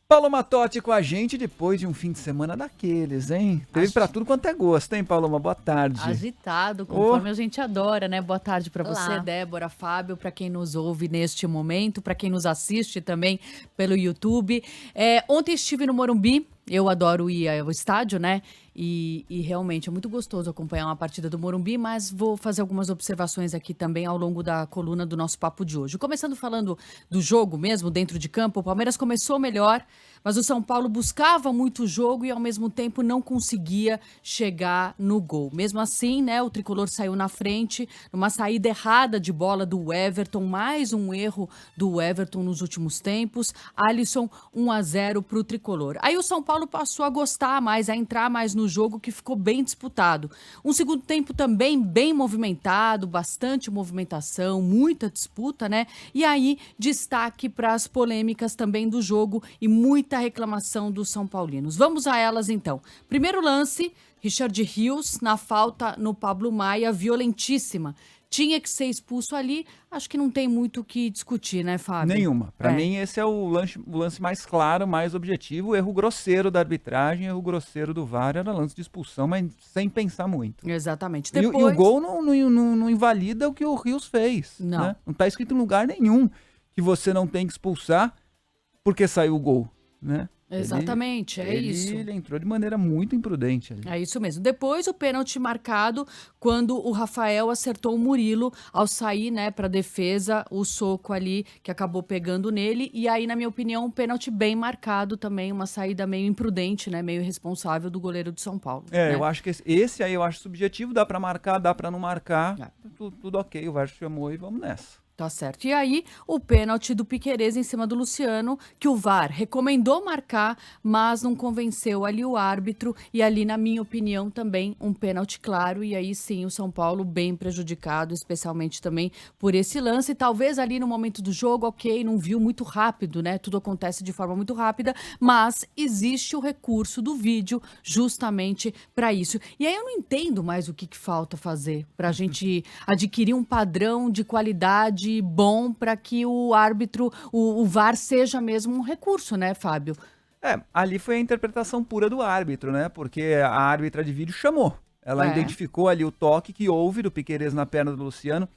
Paulo Matotti com a gente depois de um fim de semana daqueles, hein? Teve pra tudo quanto é gosto, hein, Paloma? Boa tarde. Agitado, conforme a gente adora, né? Boa tarde pra você, Débora, Fábio, pra quem nos ouve neste momento, pra quem nos assiste também pelo YouTube. Ontem estive no Morumbi, eu adoro ir ao estádio, né? E realmente é muito gostoso acompanhar uma partida do Morumbi, mas vou fazer algumas observações aqui também ao longo da coluna do nosso papo de hoje. Começando falando do jogo mesmo, dentro de campo, o Palmeiras começou melhor, mas o São Paulo buscava muito o jogo e ao mesmo tempo não conseguia chegar no gol. Mesmo assim, né, o tricolor saiu na frente, numa saída errada de bola do Everton, mais um erro do Everton nos últimos tempos. Alisson 1-0 para o tricolor. Aí o São Paulo passou a gostar mais, a entrar mais no jogo, que ficou bem disputado. Um segundo tempo também bem movimentado, bastante movimentação, muita disputa, né? E aí, destaque para as polêmicas também do jogo e muita reclamação dos São Paulinos. Vamos a elas então. Primeiro lance, Richard Rios na falta no Pablo Maia, violentíssima. Tinha que ser expulso ali, acho que não tem muito o que discutir, né, Fábio? Nenhuma. Pra mim, esse é o lance mais claro, mais objetivo. Erro grosseiro da arbitragem, erro grosseiro do VAR. Era lance de expulsão, mas sem pensar muito. Exatamente. E o gol não invalida o que o Rios fez. Não. Né? Não tá escrito em lugar nenhum que você não tem que expulsar porque saiu o gol, né? Exatamente, isso. Ele entrou de maneira muito imprudente ali. É isso mesmo. Depois o pênalti marcado quando o Rafael acertou o Murilo ao sair, né, para defesa, o soco ali que acabou pegando nele. E aí, na minha opinião, um pênalti bem marcado também, uma saída meio imprudente, né, meio irresponsável do goleiro de São Paulo. Né? Eu acho que esse aí eu acho subjetivo, dá pra marcar, dá pra não marcar, tudo ok, o VAR chamou e vamos nessa. Tá certo. E aí, o pênalti do Piquerez em cima do Luciano, que o VAR recomendou marcar, mas não convenceu ali o árbitro. E ali, na minha opinião, também um pênalti claro. E aí, sim, o São Paulo bem prejudicado, especialmente também por esse lance. Talvez ali no momento do jogo, ok, não viu muito rápido, né? Tudo acontece de forma muito rápida, mas existe o recurso do vídeo justamente para isso. E aí eu não entendo mais o que falta fazer para a gente adquirir um padrão de qualidade bom para que o árbitro, o VAR seja mesmo um recurso, né, Fábio? Ali foi a interpretação pura do árbitro, né? Porque a árbitra de vídeo chamou. Ela identificou ali o toque que houve do Piquerez na perna do Luciano.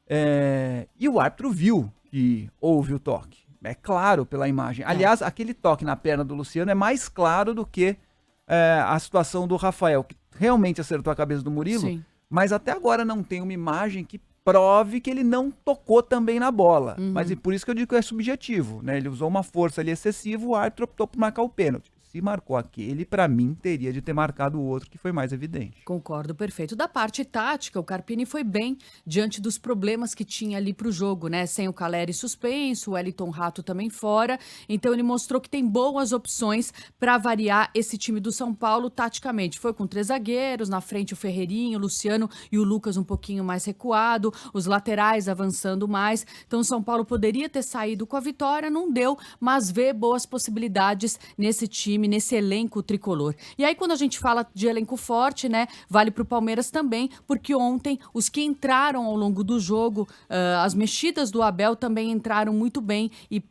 E o árbitro viu que houve o toque. É claro pela imagem. Aliás, aquele toque na perna do Luciano é mais claro do que a situação do Rafael, que realmente acertou a cabeça do Murilo. Sim. Mas até agora não tem uma imagem que prove que ele não tocou também na bola. Mas por isso que eu digo que é subjetivo, né? Ele usou uma força ali excessiva, o árbitro optou por marcar o pênalti. Se marcou aquele, pra mim, teria de ter marcado o outro, que foi mais evidente. Concordo, perfeito. Da parte tática, o Carpini foi bem diante dos problemas que tinha ali pro jogo, né? Sem o Caleri suspenso, o Wellington Rato também fora. Então ele mostrou que tem boas opções para variar esse time do São Paulo taticamente. Foi com 3 zagueiros, na frente o Ferreirinho, o Luciano e o Lucas um pouquinho mais recuado, os laterais avançando mais. Então o São Paulo poderia ter saído com a vitória, não deu, mas vê boas possibilidades nesse time, nesse elenco tricolor. E aí, quando a gente fala de elenco forte, né, vale pro Palmeiras também, porque ontem os que entraram ao longo do jogo, as mexidas do Abel também entraram muito bem e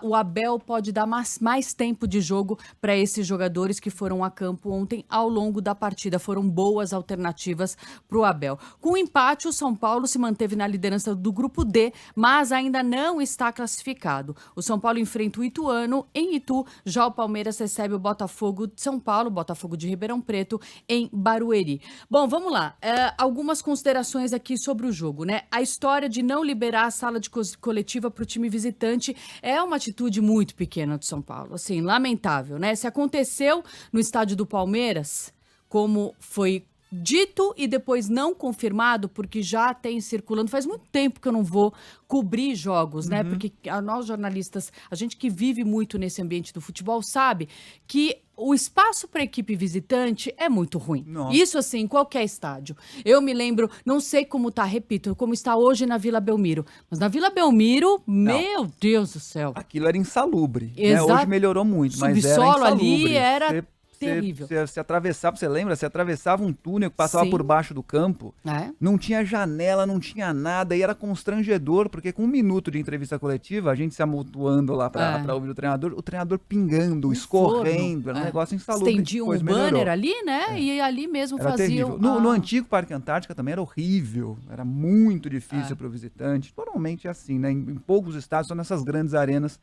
o Abel pode dar mais tempo de jogo para esses jogadores que foram a campo ontem ao longo da partida. Foram boas alternativas pro Abel. Com o empate, o São Paulo se manteve na liderança do grupo D, mas ainda não está classificado. O São Paulo enfrenta o Ituano em Itu, já o Palmeiras recebe o Botafogo de São Paulo, Botafogo de Ribeirão Preto, em Barueri. Bom, vamos lá. Algumas considerações aqui sobre o jogo, né? A história de não liberar a sala de coletiva para o time visitante é uma atitude muito pequena do São Paulo. Assim, lamentável, né? Se aconteceu no estádio do Palmeiras, como foi dito e depois não confirmado, porque já tem circulando, faz muito tempo que eu não vou cobrir jogos, né? Porque nós jornalistas, a gente que vive muito nesse ambiente do futebol sabe que o espaço para a equipe visitante é muito ruim. Nossa. Isso assim, em qualquer estádio. Eu me lembro, não sei como tá, repito, como está hoje na Vila Belmiro, mas na Vila Belmiro, meu Deus do céu. Aquilo era insalubre, né? Exato. Hoje melhorou muito, mas era Subsolo insalubre. ali era terrível. Você atravessava, você lembra? Você atravessava um túnel que passava por baixo do campo. Não tinha janela, não tinha nada. E era constrangedor, porque com 1 minuto de entrevista coletiva, a gente se amontoando lá pra ouvir o treinador pingando, escorrendo. Era um negócio insalubre. Estendiam um banner ali, né? E ali mesmo era faziam... No antigo Parque Antártica também era horrível. Era muito difícil para o visitante. Normalmente é assim, né? Em poucos estados, só nessas grandes arenas,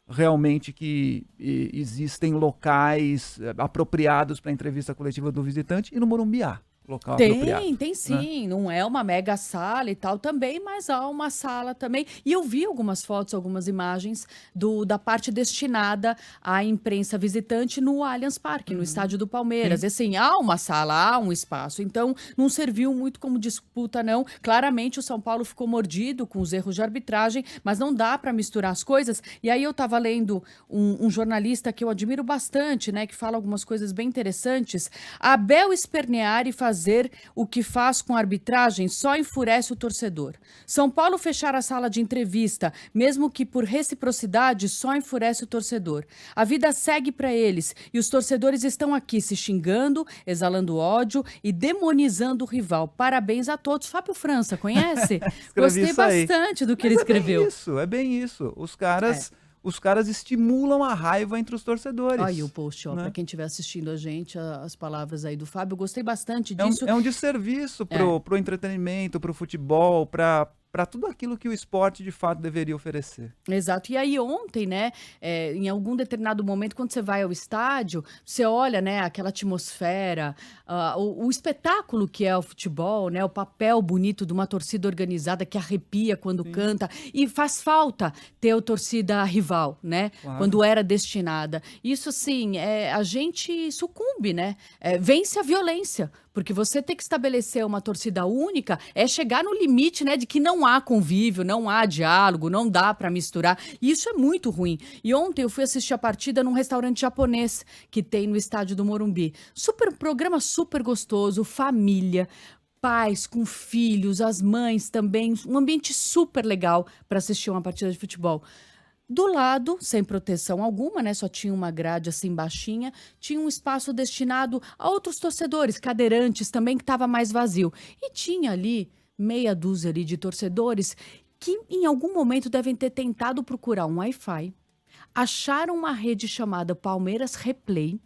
realmente que existem locais apropriados para a entrevista coletiva do visitante, e no Morumbi há local apropriado. Tem sim, né? Não é uma mega sala e tal também, mas há uma sala também. E eu vi algumas fotos, algumas imagens da parte destinada à imprensa visitante no Allianz Parque, no estádio do Palmeiras. E assim, há uma sala, há um espaço. Então, não serviu muito como disputa, não. Claramente, o São Paulo ficou mordido com os erros de arbitragem, mas não dá para misturar as coisas. E aí eu estava lendo um jornalista que eu admiro bastante, né, que fala algumas coisas bem interessantes. Abel Esperneari fazer o que faz com a arbitragem só enfurece o torcedor. São Paulo fechar a sala de entrevista, mesmo que por reciprocidade, só enfurece o torcedor. A vida segue para eles e os torcedores estão aqui se xingando, exalando ódio e demonizando o rival. Parabéns a todos. Fábio França, conhece? Gostei bastante do que ele escreveu. É bem isso. Os caras estimulam a raiva entre os torcedores. Aí o post, para quem estiver assistindo a gente, as palavras aí do Fábio, eu gostei bastante disso. É um desserviço pro entretenimento, pro futebol, para tudo aquilo que o esporte de fato deveria oferecer. Exato. E aí ontem, né, em algum determinado momento, quando você vai ao estádio, você olha, né, aquela atmosfera, o espetáculo que é o futebol, né, o papel bonito de uma torcida organizada que arrepia quando canta, e faz falta ter a torcida rival, né, quando era destinada. Isso, assim, a gente sucumbe, né, vence a violência. Porque você ter que estabelecer uma torcida única é chegar no limite, né, de que não há convívio, não há diálogo, não dá para misturar. E isso é muito ruim. E ontem eu fui assistir a partida num restaurante japonês que tem no estádio do Morumbi. Programa super gostoso, família, pais com filhos, as mães também. Um ambiente super legal para assistir uma partida de futebol. Do lado, sem proteção alguma, né? Só tinha uma grade assim baixinha, tinha um espaço destinado a outros torcedores, cadeirantes também, que estava mais vazio. E tinha ali meia dúzia ali de torcedores que em algum momento devem ter tentado procurar um Wi-Fi, acharam uma rede chamada Palmeiras Replay.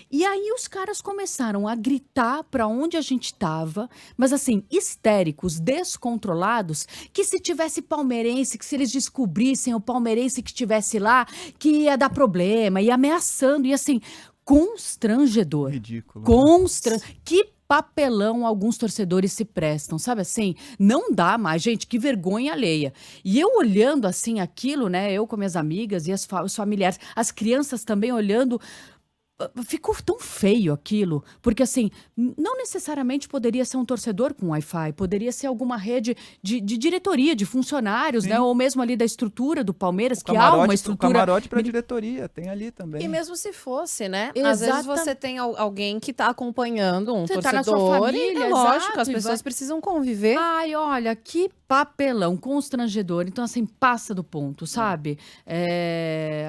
E aí os caras começaram a gritar para onde a gente estava, mas assim, histéricos, descontrolados, que se tivesse palmeirense, que se eles descobrissem o palmeirense que estivesse lá, que ia dar problema, e ameaçando, e assim, constrangedor. Ridículo. Que papelão alguns torcedores se prestam, sabe assim? Não dá mais, gente, que vergonha alheia. E eu olhando assim aquilo, né, eu com minhas amigas e os familiares, as crianças também olhando... Ficou tão feio aquilo, porque assim, não necessariamente poderia ser um torcedor com Wi-Fi, poderia ser alguma rede de diretoria, de funcionários, né? Ou mesmo ali da estrutura do Palmeiras, que há uma estrutura... O camarote para diretoria, tem ali também. E mesmo se fosse, né? Exata... Às vezes você tem alguém que está acompanhando um torcedor, tá na sua família, é lógico, as exato, pessoas precisam conviver. Ai, olha, que papelão constrangedor. Então, assim, passa do ponto, sabe?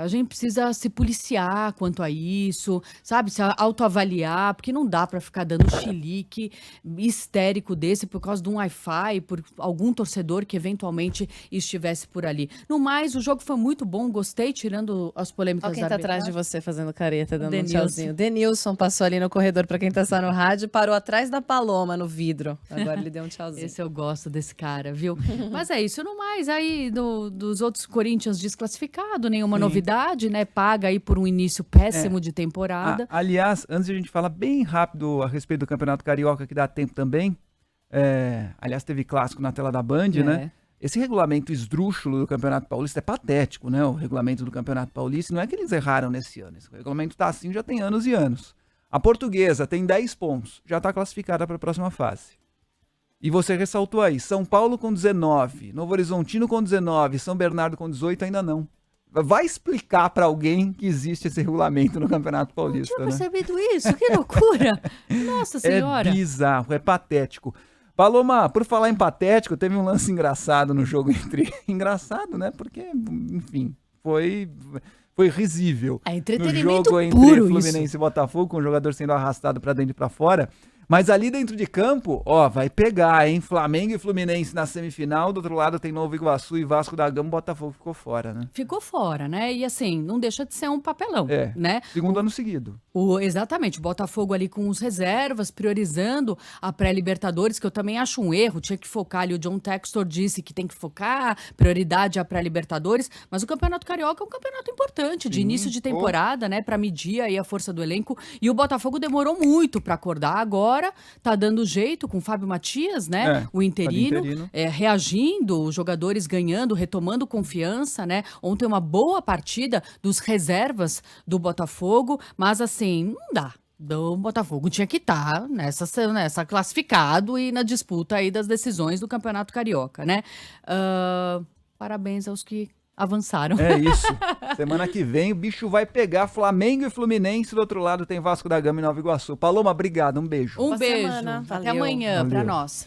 A gente precisa se policiar quanto a isso, sabe? Se autoavaliar, porque não dá para ficar dando chilique histérico desse por causa de um Wi-Fi, por algum torcedor que eventualmente estivesse por ali. No mais, o jogo foi muito bom, gostei, tirando as polêmicas da Olha quem tá atrás de você fazendo careta, dando um tchauzinho. Denilson passou ali no corredor, para quem tá só no rádio, parou atrás da Paloma no vidro. Agora ele deu um tchauzinho. Esse eu gosto desse cara, viu? Mas é isso, no mais, aí dos outros Corinthians desclassificado, nenhuma novidade, né? Paga aí por um início péssimo de temporada. Aliás, antes de a gente falar bem rápido a respeito do Campeonato Carioca, que dá tempo também, aliás, teve clássico na tela da Band, né? Esse regulamento esdrúxulo do Campeonato Paulista é patético, né? O regulamento do Campeonato Paulista, não é que eles erraram nesse ano, esse regulamento tá assim já tem anos e anos. A Portuguesa tem 10 pontos, já está classificada para a próxima fase. E você ressaltou aí, São Paulo com 19, Novo Horizontino com 19, São Bernardo com 18 ainda não. Vai explicar para alguém que existe esse regulamento no Campeonato Paulista, não tinha percebido isso, que loucura! Nossa Senhora! É bizarro, é patético. Paloma, por falar em patético, teve um lance engraçado no jogo entre... Engraçado, né? Porque, enfim, foi foi risível. É No entretenimento jogo entre puro Fluminense isso. e Botafogo, com o jogador sendo arrastado pra dentro e pra fora. Mas ali dentro de campo, ó, vai pegar, hein? Flamengo e Fluminense na semifinal, do outro lado tem Nova Iguaçu e Vasco da Gama, o Botafogo ficou fora, né? Ficou fora, né? E assim, não deixa de ser um papelão, né? Segundo ano seguido. Exatamente, o Botafogo ali com os reservas, priorizando a pré-Libertadores, que eu também acho um erro, tinha que focar ali, o John Textor disse que tem que focar, prioridade a pré-Libertadores, mas o Campeonato Carioca é um campeonato importante, de início de temporada, né, pra medir aí a força do elenco, e o Botafogo demorou muito pra acordar, agora tá dando jeito com o Fábio Matias, né, o interino. Reagindo, os jogadores ganhando, retomando confiança, né, ontem uma boa partida dos reservas do Botafogo, mas assim, não dá. O Botafogo tinha que estar nessa classificado e na disputa aí das decisões do Campeonato Carioca, né? Parabéns aos que avançaram. É isso. Semana que vem o bicho vai pegar Flamengo e Fluminense. Do outro lado tem Vasco da Gama e Nova Iguaçu. Paloma, obrigado. Um beijo. Um Boa beijo. semana. Até Valeu. amanhã para Valeu. nós.